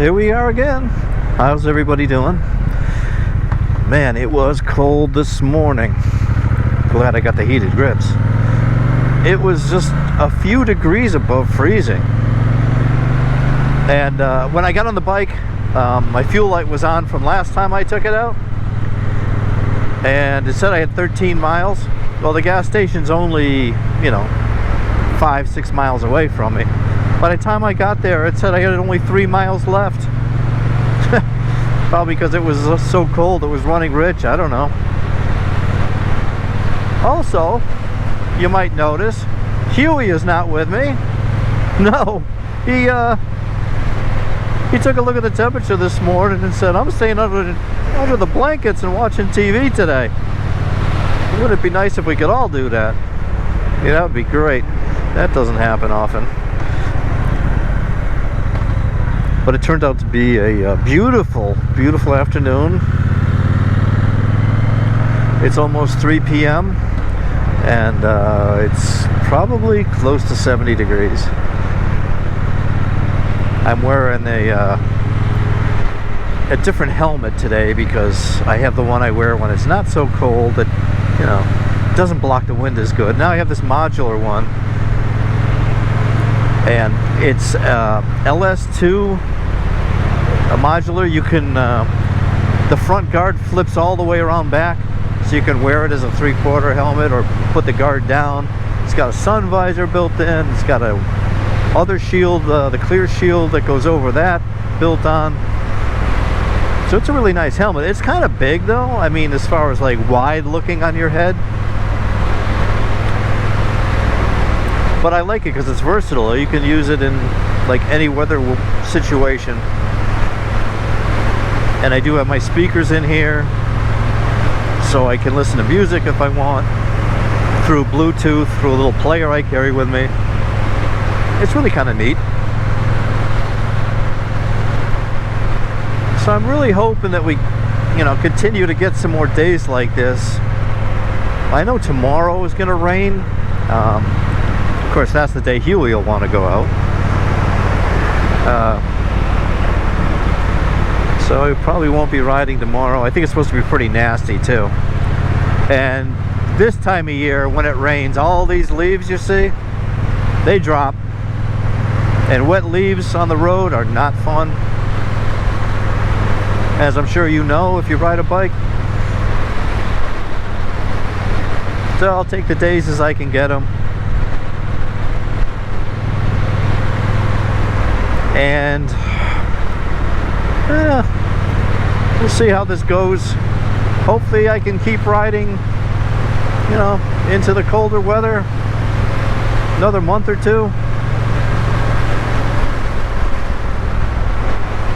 here we are again. How's everybody doing? Man, it was cold this morning. Glad I got the heated grips. It was just a few degrees above freezing. And when I got on the bike, my fuel light was on from last time I took it out. And it said I had 13 miles. Well, the gas station's only, 5-6 miles away from me. By the time I got there, it said I had only 3 miles left. Probably because it was so cold it was running rich, I don't know. Also, you might notice, Huey is not with me. No, he took a look at the temperature this morning and said, I'm staying under the blankets and watching TV today. Wouldn't it be nice if we could all do that? Yeah, that would be great. That doesn't happen often. But it turned out to be a beautiful, beautiful afternoon. It's almost 3 p.m. and it's probably close to 70 degrees. I'm wearing a different helmet today because I have the one I wear when it's not so cold that, doesn't block the wind as good. Now I have this modular one, and it's LS2, a modular. You can, the front guard flips all the way around back, so you can wear it as a 3/4 helmet or put the guard down. It's got a sun visor built in. It's got a other shield, the clear shield that goes over that, built on. So it's a really nice helmet. It's kind of big though. I mean, as far as like wide looking on your head. But I like it because it's versatile. You can use it in like any weather situation. And I do have my speakers in here, so I can listen to music if I want, through Bluetooth, through a little player I carry with me. It's really kind of neat. So I'm really hoping that we, continue to get some more days like this. I know tomorrow is going to rain. Of course, that's the day Huey will want to go out. So I probably won't be riding tomorrow. I think it's supposed to be pretty nasty too. And this time of year, when it rains, all these leaves you see, they drop. And wet leaves on the road are not fun, as I'm sure you know if you ride a bike. So I'll take the days as I can get them. And we'll see how this goes. Hopefully I can keep riding, into the colder weather another month or two.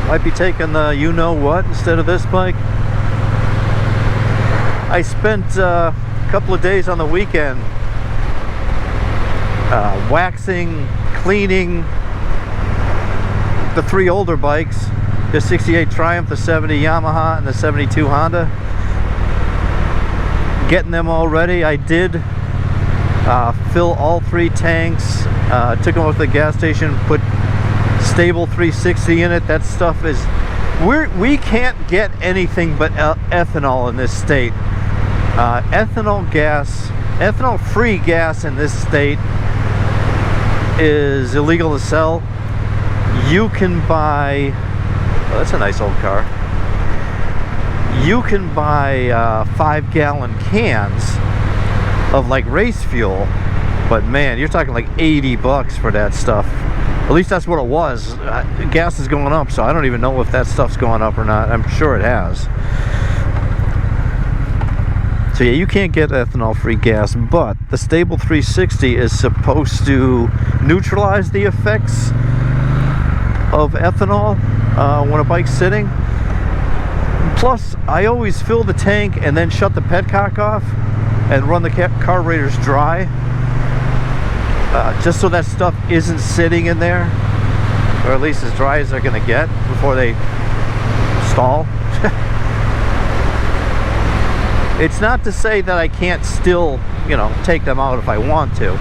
Might be taking the you-know-what instead of this bike. I spent a couple of days on the weekend waxing, cleaning the 3 older bikes, the 68 Triumph, the 70 Yamaha, and the 72 Honda. Getting them all ready. I did fill all 3 tanks, took them up to the gas station, put stable 360 in it. That stuff is, we can't get anything but ethanol in this state. Ethanol free gas in this state is illegal to sell. You can buy, oh, that's a nice old car. You can buy 5-gallon cans of like race fuel, but man, you're talking like $80 for that stuff. At least that's what it was. Gas is going up, so I don't even know if that stuff's going up or not. I'm sure it has. So yeah, you can't get ethanol-free gas, but the Stable 360 is supposed to neutralize the effects of ethanol when a bike's sitting. Plus, I always fill the tank and then shut the petcock off and run the carburetors dry. Just so that stuff isn't sitting in there, or at least as dry as they're going to get before they stall. It's not to say that I can't still, take them out if I want to.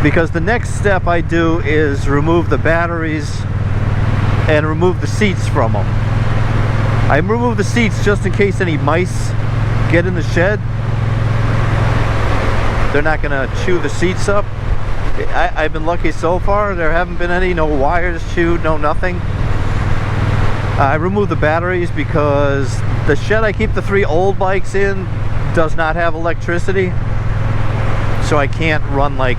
Because the next step I do is remove the batteries and remove the seats from them. I remove the seats just in case any mice get in the shed. They're not gonna chew the seats up. I've been lucky so far. There haven't been any, no wires chewed, no nothing. I removed the batteries because the shed I keep the 3 old bikes in does not have electricity, so I can't run like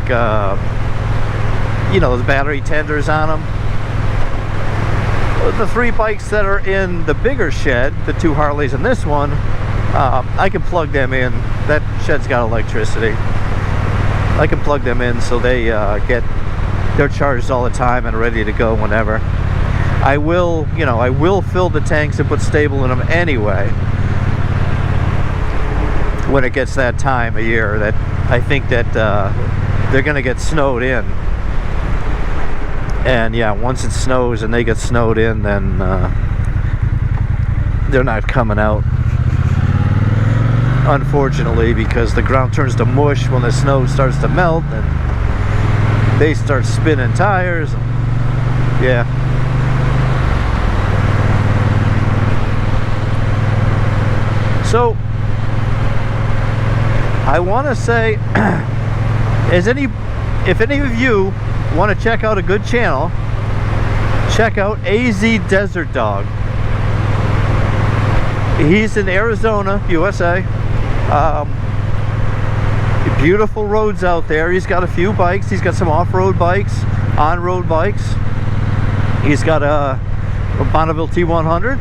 you know, those battery tenders on them. The 3 bikes that are in the bigger shed, the 2 Harleys and this one, I can plug them in. That shed's got electricity. I can plug them in so they they're charged all the time and ready to go whenever. I will, you know, I will fill the tanks and put stable in them anyway when it gets that time of year that I think that they're gonna get snowed in. And yeah, once it snows and they get snowed in, then they're not coming out, unfortunately, because the ground turns to mush when the snow starts to melt and they start spinning tires. Yeah. So I want to say, if any of you want to check out a good channel, check out AZ Desert Dog. He's in Arizona, USA. Beautiful roads out there. He's got a few bikes. He's got some off-road bikes, on-road bikes. He's got a Bonneville T100,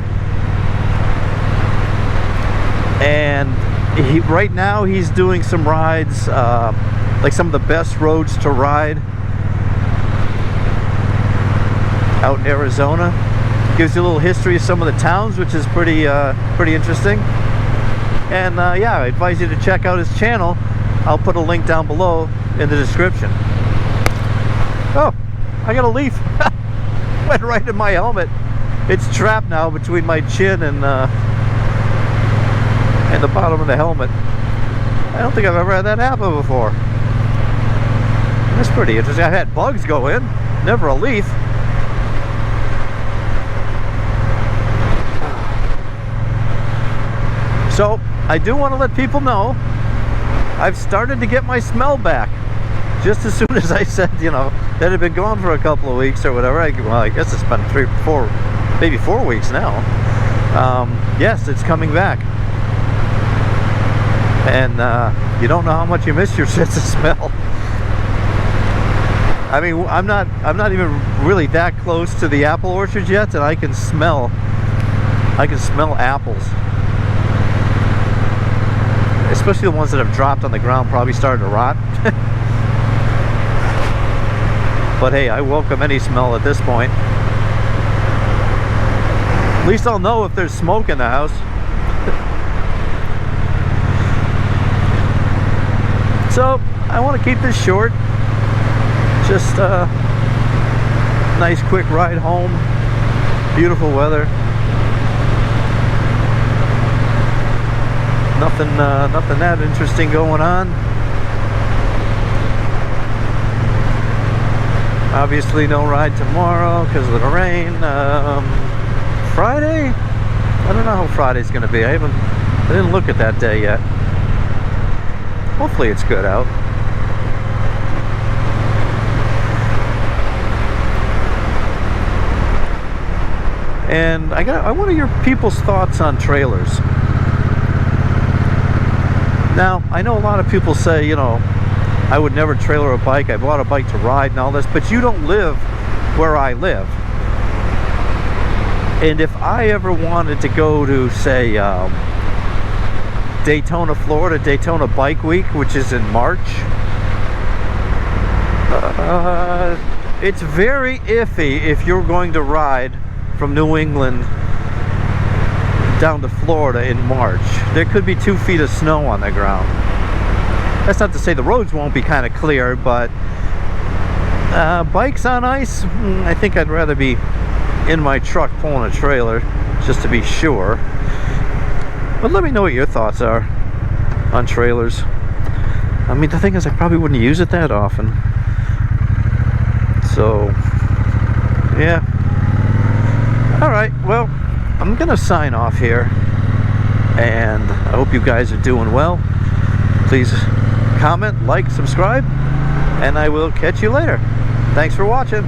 and right now he's doing some rides, like some of the best roads to ride out in Arizona. Gives you a little history of some of the towns, which is pretty interesting. And yeah, I advise you to check out his channel. I'll put a link down below in the description. Oh, I got a leaf. Went right in my helmet. It's trapped now between my chin and the bottom of the helmet. I don't think I've ever had that happen before. That's pretty interesting. I've had bugs go in, never a leaf. So I do want to let people know I've started to get my smell back. Just as soon as I said, you know, that it had been gone for a couple of weeks or whatever. Well, I guess it's been 3, 4, maybe 4 weeks now. Yes, it's coming back. And you don't know how much you miss your sense of smell. I mean, I'm not even really that close to the apple orchards yet, and I can smell apples. Especially the ones that have dropped on the ground, probably started to rot. But hey, I welcome any smell at this point. At least I'll know if there's smoke in the house. So I want to keep this short. Just a nice quick ride home. Beautiful weather. Nothing that interesting going on. Obviously no ride tomorrow because of the rain. Friday? I don't know how Friday's going to be. I didn't look at that day yet. Hopefully it's good out. And I want to hear people's thoughts on trailers. Now, I know a lot of people say, you know, I would never trailer a bike. I bought a bike to ride and all this, but you don't live where I live. And if I ever wanted to go to, say, Daytona, Florida, Daytona Bike Week, which is in March, it's very iffy if you're going to ride from New England down to Florida in March. There could be 2 feet of snow on the ground. That's not to say the roads won't be kind of clear, but bikes on ice, I think I'd rather be in my truck pulling a trailer just to be sure. But let me know what your thoughts are on trailers. I mean, the thing is, I probably wouldn't use it that often. So, yeah. Alright, well, I'm gonna sign off here, and I hope you guys are doing well. Please comment, like, subscribe, and I will catch you later. Thanks for watching.